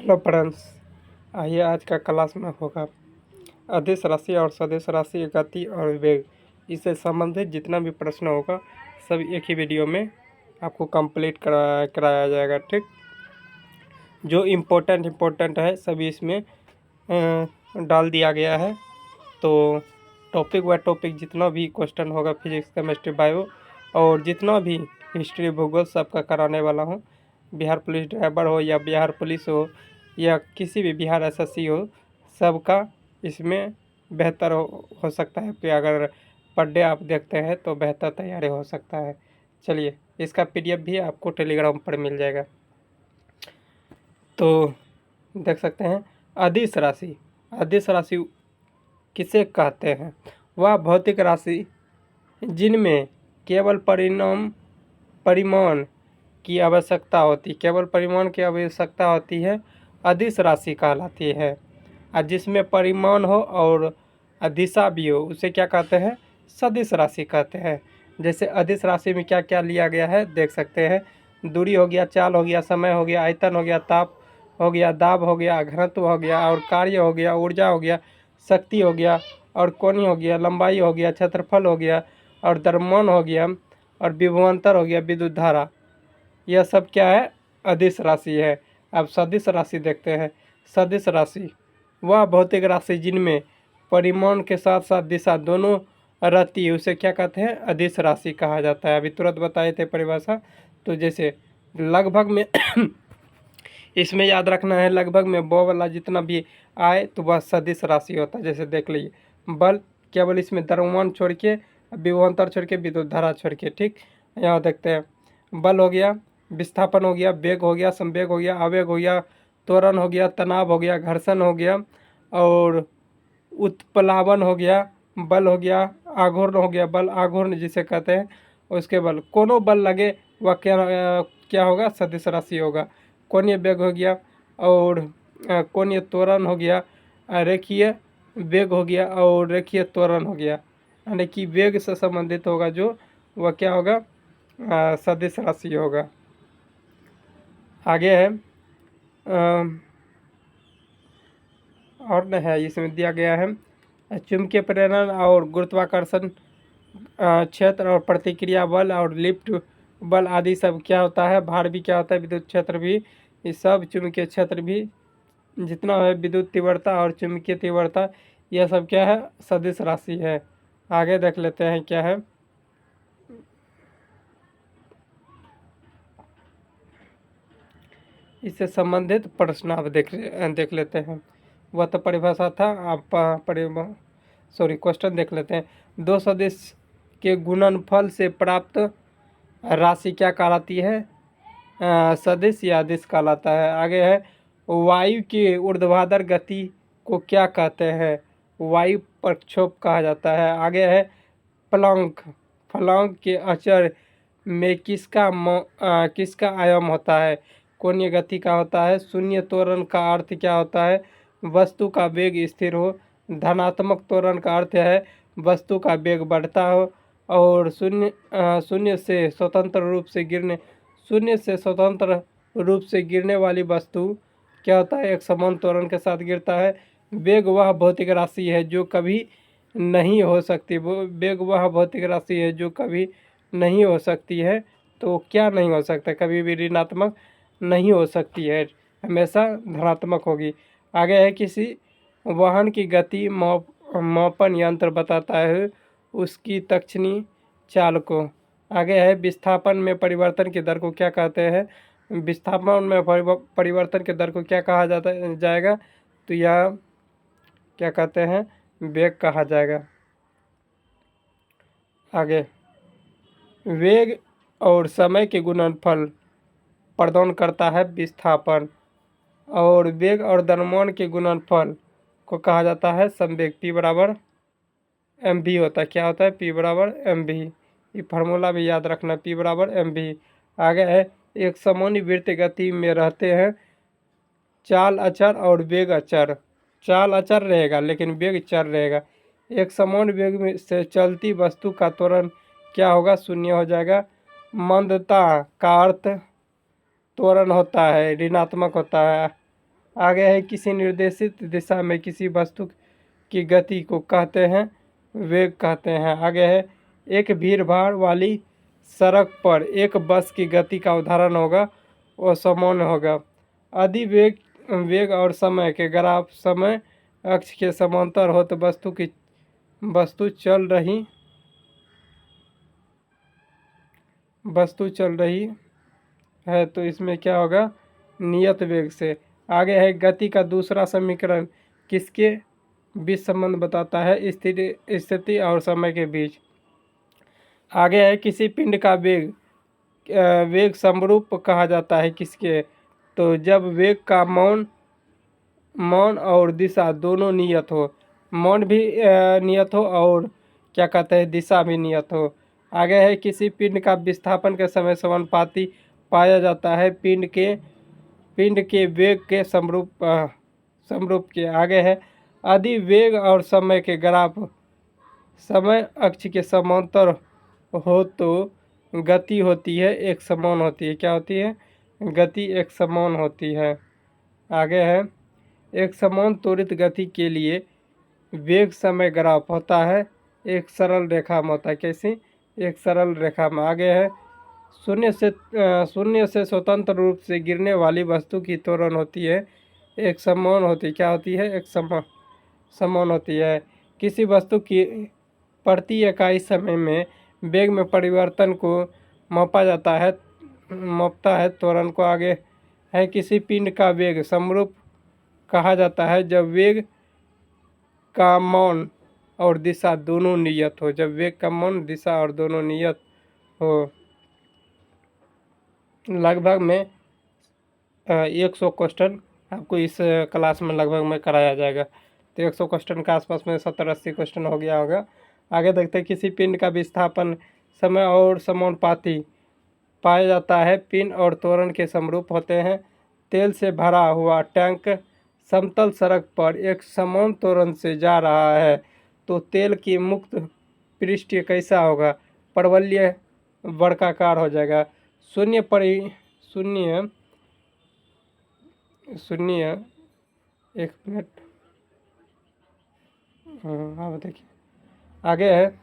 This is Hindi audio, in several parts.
हेलो फ्रेंड्स, आइए आज का क्लास में होगा अदिश राशि और सदिश राशि, गति और वेग, इससे संबंधित जितना भी प्रश्न होगा सब एक ही वीडियो में आपको कंप्लीट कराया जाएगा। ठीक, जो इम्पोर्टेंट है सभी इसमें डाल दिया गया है। तो टॉपिक बाय टॉपिक जितना भी क्वेश्चन होगा, फिजिक्स, केमिस्ट्री, बायो और जितना भी हिस्ट्री, भूगोल, सबका कराने वाला हूँ। बिहार पुलिस ड्राइवर हो या बिहार पुलिस हो या किसी भी बिहार एसएससी हो, सबका इसमें बेहतर हो सकता है कि अगर पर डे आप देखते हैं तो बेहतर तैयारी हो सकता है। चलिए, इसका पीडीएफ भी आपको टेलीग्राम पर मिल जाएगा। तो देख सकते हैं, अदिश राशि किसे कहते हैं? वह भौतिक राशि जिनमें केवल परिमाण की आवश्यकता होती है, अदिश राशि कहलाती है। और जिसमें परिमाण हो और दिशा भी हो, उसे क्या कहते हैं? सदिश राशि कहते हैं। जैसे अदिश राशि में क्या क्या लिया गया है देख सकते हैं। दूरी हो गया, चाल हो गया, समय हो गया, आयतन हो गया, ताप हो गया, दाब हो गया, घनत्व हो गया और कार्य हो गया, ऊर्जा हो गया, शक्ति हो गया और कोणीय हो गया, लंबाई हो गया, क्षेत्रफल हो गया और द्रव्यमान हो गया और विभवांतर हो गया, विद्युत धारा। यह सब क्या है? अदिश राशि है। अब सदिश राशि देखते हैं। सदिश राशि वह भौतिक राशि जिनमें परिमाण के साथ साथ दिशा दोनों रहती है, उसे क्या कहते हैं? अदिश राशि कहा जाता है। अभी तुरंत बताए थे परिभाषा। तो जैसे लगभग में इसमें याद रखना है, लगभग में बो वाला जितना भी आए तो वह सदिश राशि होता है। जैसे देख लीजिए, बल केवल इसमें द्रव्यमान छोड़ के, विभवांतर छोड़ के, विद्युत धारा छोड़ के। ठीक, यहाँ देखते हैं, बल हो गया, विस्थापन हो गया, वेग हो गया, संवेग हो गया, आवेग हो गया, त्वरण हो गया, तनाव हो गया, घर्षण हो गया और उत्प्लावन हो गया, बल हो गया, आघूर्ण हो गया, बल आघूर्ण जिसे कहते हैं। उसके बल कोनो बल लगे वह क्या होगा? सदिश राशि होगा। कोणीय वेग हो गया और कोणीय त्वरण हो गया, रेखीय वेग हो गया और रेखीय त्वरण हो गया। यानी कि वेग से संबंधित होगा जो, वह क्या होगा? सदिश राशि होगा। आगे है और न है, इसमें दिया गया है चुंबकीय प्रेरण और गुरुत्वाकर्षण क्षेत्र और प्रतिक्रिया बल और लिफ्ट बल आदि सब क्या होता है? भार भी क्या होता है? विद्युत क्षेत्र भी। ये सब चुंबकीय क्षेत्र भी जितना है, विद्युत तीव्रता और चुंबकीय तीव्रता, यह सब क्या है? सदिश राशि है। आगे देख लेते हैं क्या है। इससे संबंधित प्रश्न आप देख लेते हैं। वह तो परिभाषा था, आप क्वेश्चन देख लेते हैं। दो सदिश के गुणनफल से प्राप्त राशि क्या कहलाती है? सदिश या अदिश कहलाता है। आगे है, वायु के ऊर्ध्वाधर गति को क्या कहते हैं? वायु प्रक्षोभ कहा जाता है। आगे है, फलांक के अचर में किसका आयाम होता है? कोणीय गति का होता है। शून्य त्वरण का अर्थ क्या होता है? वस्तु का वेग स्थिर हो। धनात्मक त्वरण का अर्थ है वस्तु का वेग बढ़ता हो। और शून्य से स्वतंत्र रूप से गिरने वाली वस्तु क्या होता है? एक समान त्वरण के साथ गिरता है। वेग वह भौतिक राशि है जो कभी नहीं हो सकती। वेग वह भौतिक राशि है जो कभी नहीं हो सकती है। तो क्या नहीं हो सकता? कभी भी ऋणात्मक नहीं हो सकती है, हमेशा धनात्मक होगी। आगे है, किसी वाहन की गति मापन यंत्र बताता है उसकी तक्षणी चाल को। आगे है, विस्थापन में परिवर्तन की दर को क्या कहते हैं? विस्थापन में परिवर्तन के दर को क्या कहा जाएगा? तो यह क्या कहते हैं? वेग कहा जाएगा। आगे, वेग और समय के गुणनफल प्रदान करता है विस्थापन, और वेग और द्रव्यमान के गुणनफल को कहा जाता है संवेग। P बराबर mv होता है। क्या होता है? P बराबर mv। ये फार्मूला भी याद रखना, P बराबर mv। आगे है, एक समोन्नत गति में रहते हैं चाल अचर और वेग अचर। चाल अचर रहेगा लेकिन वेग चर रहेगा। एक समान वेग में से चलती वस्तु का त्वरण क्या होगा? शून्य हो जाएगा। मंदता का अर्थ त्वरण होता है, ऋणात्मक होता है। आगे है किसी निर्देशित दिशा में किसी वस्तु की गति को कहते हैं वेग कहते हैं। आगे है एक भीड़ भाड़ वाली सड़क पर एक बस की गति का उदाहरण होगा वो सामान्य होगा। यदि वेग और समय के ग्राफ समय अक्ष के समांतर हो तो वस्तु चल रही है तो इसमें क्या होगा नियत वेग से। आगे है गति का दूसरा समीकरण किसके बीच संबंध बताता है स्थिति और समय के बीच। आगे है किसी पिंड का वेग समरूप कहा जाता है किसके, तो जब वेग का मौन और दिशा दोनों नियत हो, मौन भी नियत हो और क्या कहते हैं दिशा भी नियत हो। आगे है किसी पिंड का विस्थापन के समय समानुपाती पाया जाता है पिंड के वेग के समरूप के। आगे है यदि वेग और समय के ग्राफ समय अक्ष के समांतर हो तो गति होती है एक समान होती है। क्या होती है? गति एक समान होती है। आगे है एक समान त्वरित गति के लिए वेग समय ग्राफ होता है एक सरल रेखा में होता है। कैसी? एक सरल रेखा में। आगे है शून्य से स्वतंत्र रूप से गिरने वाली वस्तु की त्वरण होती है एक समान होती है। क्या होती है? एक समान होती है। किसी वस्तु की प्रति इकाई समय में वेग में परिवर्तन को मापता है त्वरण को। आगे है किसी पिंड का वेग समरूप कहा जाता है जब वेग का मान और दिशा दोनों नियत हो। जब वेग का मान दिशा और दोनों नियत हो। लगभग में 100 क्वेश्चन आपको इस क्लास में लगभग में कराया जाएगा। तो 100 क्वेश्चन के आसपास में 70-80 क्वेश्चन हो गया होगा। आगे देखते हैं किसी पिंड का विस्थापन समय और समानुपाती पाया जाता है पिंड और त्वरण के समरूप होते हैं। तेल से भरा हुआ टैंक समतल सड़क पर एक समान त्वरण से जा रहा है तो तेल की मुक्त पृष्ठ कैसा होगा? परवलय वर्गाकार हो जाएगा। शून्य एक मिनट। हाँ देखिए आगे है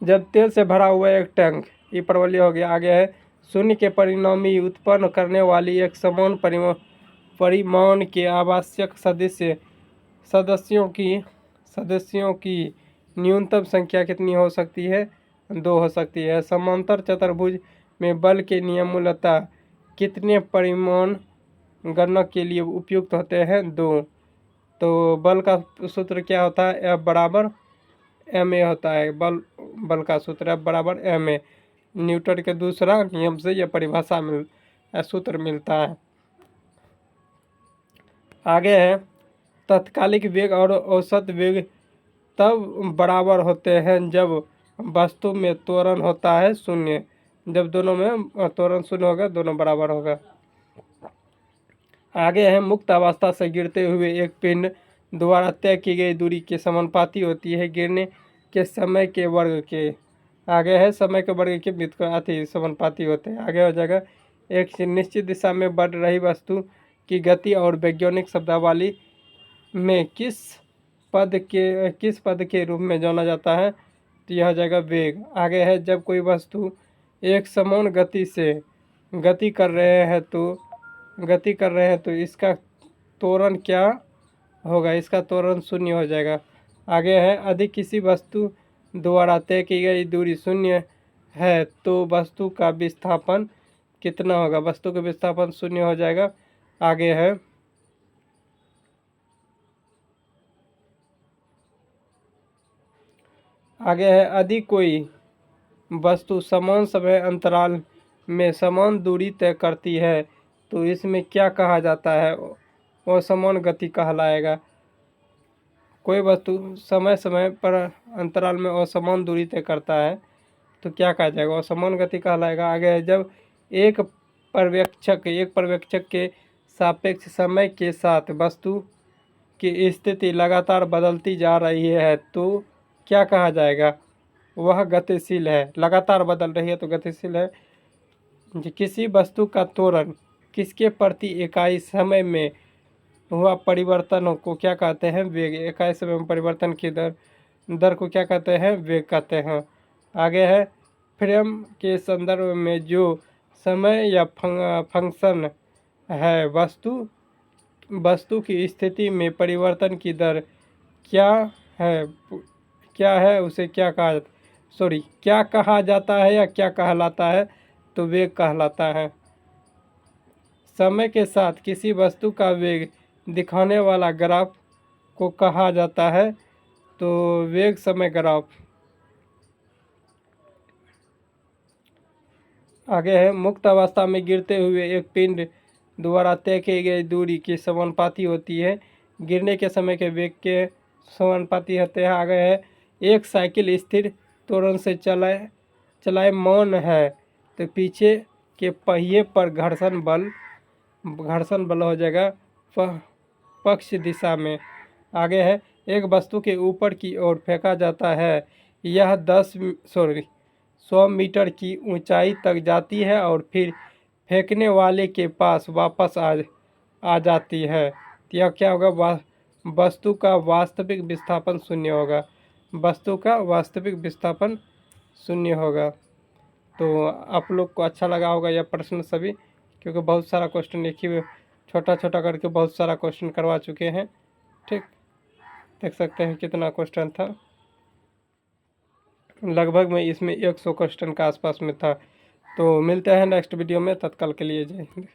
जब तेल से भरा हुआ एक टैंक, ये परवलय हो गया। आगे है शून्य के परिणामी उत्पन्न करने वाली एक समान परिमाण के आवश्यक सदस्यों की न्यूनतम संख्या कितनी हो सकती है? 2 हो सकती है। समांतर चतुर्भुज में बल के नियम मूलतः कितने परिमाण गणना के लिए उपयुक्त होते हैं? 2। तो बल का सूत्र क्या होता है? F बराबर ma होता है। बल का सूत्र F बराबर ma। न्यूटन के दूसरा नियम से यह सूत्र मिलता है। आगे है तात्कालिक वेग और औसत वेग तब बराबर होते हैं जब वस्तु में त्वरण होता है शून्य। जब दोनों में त्वरण शून्य होगा दोनों बराबर होगा। आगे है मुक्त अवस्था से गिरते हुए एक पिंड द्वारा तय की गई दूरी के समानुपाती होती है गिरने के समय के वर्ग के। आगे है समय के वर्ग के व्युत्क्रमानुपाती समानुपाती होते हैं। आगे हो जाएगा एक निश्चित दिशा में बढ़ रही वस्तु की गति और वैज्ञानिक शब्दावली में किस पद के रूप में जाना जाता है? तो यह हो जाएगा वेग। आगे है जब कोई वस्तु एक समान गति से गति कर रहे हैं तो इसका त्वरण क्या होगा? इसका त्वरण शून्य हो जाएगा। आगे है यदि किसी वस्तु द्वारा तय की गई दूरी शून्य है तो वस्तु का विस्थापन कितना होगा? वस्तु का विस्थापन शून्य हो जाएगा। आगे है यदि कोई वस्तु समान समय अंतराल में समान दूरी तय करती है तो इसमें क्या कहा जाता है? असमान गति कहलाएगा। कोई वस्तु समय पर अंतराल में असमान दूरी तय करता है तो क्या कहा जाएगा? असमान गति कहलाएगा। आगे है जब एक पर्यवेक्षक के सापेक्ष समय के साथ वस्तु की स्थिति लगातार बदलती जा रही है तो क्या कहा जाएगा? वह गतिशील है। लगातार बदल रही है तो गतिशील है। किसी वस्तु का त्वरण किसके प्रति इकाई समय में हुआ परिवर्तन को क्या कहते हैं? वेग। इकाई समय में परिवर्तन की दर को क्या कहते हैं? वेग कहते हैं। आगे है, फ्रेम के संदर्भ में जो समय या फंक्शन है, वस्तु की स्थिति में परिवर्तन की दर क्या है? उसे क्या कहा जाता है या क्या कहलाता है? तो वेग कहलाता है। समय के साथ किसी वस्तु का वेग दिखाने वाला ग्राफ को कहा जाता है? तो वेग समय ग्राफ। आगे है, मुक्त अवस्था में गिरते हुए एक पिंड द्वारा तय की गई दूरी की समानुपाती होती है। गिरने के समय के वेग के समानुपाती होते हैं। आगे है, एक साइकिल स्थिर त्वरण से चलायमान है तो पीछे के पहिए पर घर्षण बल हो जाएगा पक्ष दिशा में। आगे है, एक वस्तु के ऊपर की ओर फेंका जाता है, यह 100 मीटर की ऊंचाई तक जाती है और फिर फेंकने वाले के पास वापस आ जाती है। तो यह क्या होगा? वस्तु का वास्तविक विस्थापन शून्य होगा। वस्तु का वास्तविक विस्थापन शून्य होगा। तो आप लोग को अच्छा लगा होगा यह प्रश्न सभी, क्योंकि बहुत सारा क्वेश्चन एक ही छोटा छोटा करके बहुत सारा क्वेश्चन करवा चुके हैं। ठीक, देख सकते हैं कितना क्वेश्चन था। लगभग में इसमें 100 क्वेश्चन के आसपास में था। तो मिलते हैं नेक्स्ट वीडियो में, तत्काल के लिए जय हिंद।